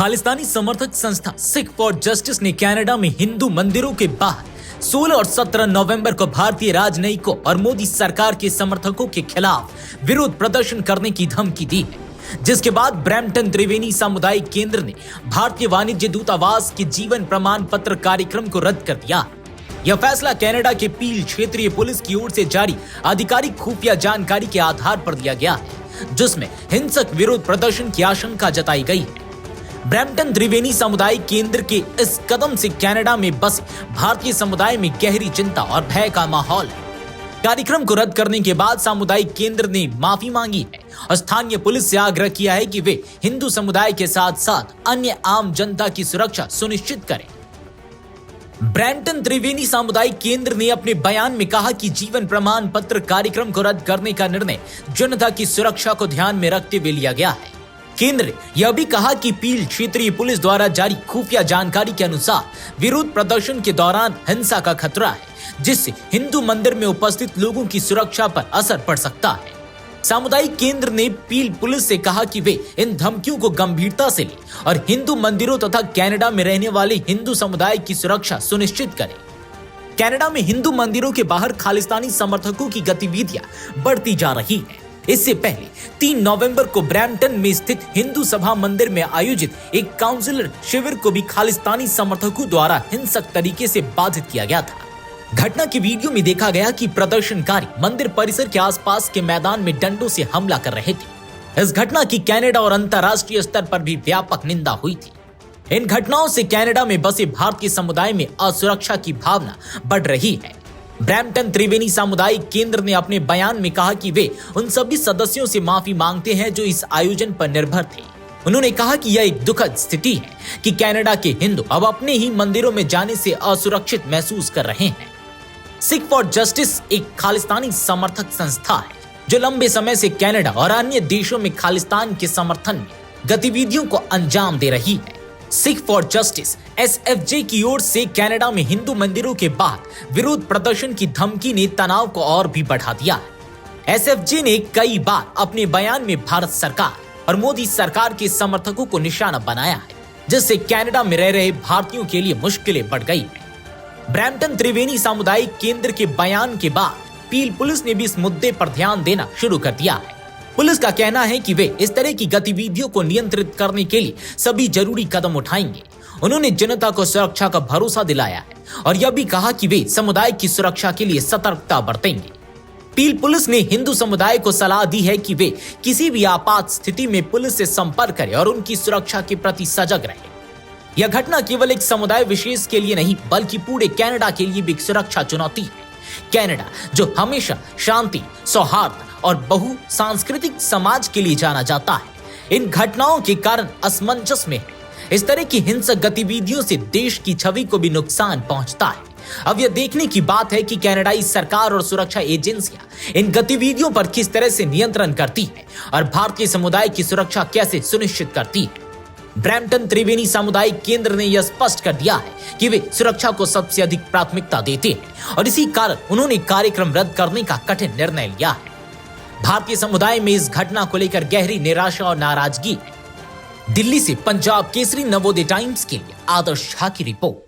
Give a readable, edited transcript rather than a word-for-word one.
खालिस्तानी समर्थक संस्था Sikh for justice ने कनाडा में हिंदू मंदिरों के बाहर 16 और 17 नवंबर को भारतीय राजनयिकों और मोदी सरकार के समर्थकों के खिलाफ विरोध प्रदर्शन करने की धमकी दी है, जिसके बाद ब्रैम्पटन त्रिवेणी सामुदायिक केंद्र ने भारतीय वाणिज्य दूतावास के जीवन प्रमाण पत्र कार्यक्रम को रद्द कर दिया। यह फैसला कनाडा के पील क्षेत्रीय पुलिस की ओर से जारी आधिकारिक खुफिया जानकारी के आधार पर लिया गया है, जिसमें हिंसक विरोध प्रदर्शन की आशंका जताई गई है। ब्रैम्पटन त्रिवेणी सामुदायिक केंद्र के इस कदम से कनाडा में बसे भारतीय समुदाय में गहरी चिंता और भय का माहौल है। कार्यक्रम को रद्द करने के बाद सामुदायिक केंद्र ने माफी मांगी है और स्थानीय पुलिस से आग्रह किया है कि वे हिंदू समुदाय के साथ साथ अन्य आम जनता की सुरक्षा सुनिश्चित करें। ब्रैम्पटन त्रिवेणी सामुदायिक केंद्र ने अपने बयान में कहा कि जीवन प्रमाण पत्र कार्यक्रम को रद्द करने का निर्णय जनता की सुरक्षा को ध्यान में रखते हुए लिया गया है। केंद्र ने यह भी कहा कि पील क्षेत्रीय पुलिस द्वारा जारी खुफिया जानकारी के अनुसार विरोध प्रदर्शन के दौरान हिंसा का खतरा है, जिससे हिंदू मंदिर में उपस्थित लोगों की सुरक्षा पर असर पड़ सकता है। सामुदायिक केंद्र ने पील पुलिस से कहा कि वे इन धमकियों को गंभीरता से लें और हिंदू मंदिरों तथा कनाडा में रहने वाले हिंदू समुदाय की सुरक्षा सुनिश्चित करें। कनाडा में हिंदू मंदिरों के बाहर खालिस्तानी समर्थकों की गतिविधियां बढ़ती जा रही हैं। इससे पहले 3 नवंबर को ब्रैम्पटन में स्थित हिंदू सभा मंदिर में आयोजित एक काउंसिलर शिविर को भी खालिस्तानी समर्थकों द्वारा हिंसक तरीके से बाधित किया गया था। घटना की वीडियो में देखा गया कि प्रदर्शनकारी मंदिर परिसर के आसपास के मैदान में डंडों से हमला कर रहे थे। इस घटना की कनाडा और अंतर्राष्ट्रीय स्तर पर भी व्यापक निंदा हुई थी। इन घटनाओं से कनाडा में बसे भारतीय समुदाय में असुरक्षा की भावना बढ़ रही है। ब्रैम्पटन त्रिवेणी सामुदायिक केंद्र ने अपने बयान में कहा कि वे उन सभी सदस्यों से माफी मांगते हैं जो इस आयोजन पर निर्भर थे। उन्होंने कहा कि यह एक दुखद स्थिति है कि कनाडा के हिंदू अब अपने ही मंदिरों में जाने से असुरक्षित महसूस कर रहे हैं। सिख फॉर जस्टिस एक खालिस्तानी समर्थक संस्था है जो लंबे समय से कनाडा और अन्य देशों में खालिस्तान के समर्थन में गतिविधियों को अंजाम दे रही है। सिख फॉर जस्टिस SFJ की ओर से कनाडा में हिंदू मंदिरों के बाद विरोध प्रदर्शन की धमकी ने तनाव को और भी बढ़ा दिया है। SFJ ने कई बार अपने बयान में भारत सरकार और मोदी सरकार के समर्थकों को निशाना बनाया है, जिससे कनाडा में रह रहे भारतीयों के लिए मुश्किलें बढ़ गई हैं। ब्रैम्पटन त्रिवेणी सामुदायिक केंद्र के बयान के बाद पील पुलिस ने भी इस मुद्दे पर ध्यान देना शुरू कर दिया है। पुलिस का कहना है कि वे इस तरह की गतिविधियों को नियंत्रित करने के लिए सभी जरूरी कदम उठाएंगे। उन्होंने जनता को सुरक्षा का भरोसा दिलाया है और यह भी कहा कि वे समुदाय की सुरक्षा के लिए सतर्कता बरतेंगे। पील पुलिस ने हिंदू समुदाय को सलाह दी है कि वे किसी भी आपात स्थिति में पुलिस से संपर्क करें और उनकी सुरक्षा के प्रति सजग रहें। यह घटना केवल एक समुदाय विशेष के लिए नहीं, बल्कि पूरे कनाडा के लिए भी एक सुरक्षा चुनौती है। कनाडा जो हमेशा शांति, सौहार्द और बहु सांस्कृतिक समाज के लिए जाना जाता है, इन घटनाओं के कारण असमंजस में है। इस तरह की हिंसक गतिविधियों से देश की छवि को भी नुकसान पहुंचता है। अब यह देखने की बात है कि कनाडाई सरकार और सुरक्षा एजेंसियां इन गतिविधियों पर किस तरह से नियंत्रण करती है और भारतीय समुदाय की सुरक्षा कैसे सुनिश्चित करती है। ब्रैम्पटन त्रिवेणी सामुदायिक केंद्र ने यह स्पष्ट कर दिया है कि वे सुरक्षा को सबसे अधिक प्राथमिकता देते हैं और इसी कारण उन्होंने कार्यक्रम रद्द करने का कठिन निर्णय लिया है। भारतीय समुदाय में इस घटना को लेकर गहरी निराशा और नाराजगी है। दिल्ली से पंजाब केसरी नवोदय टाइम्स के लिए आदर्श झा की रिपोर्ट।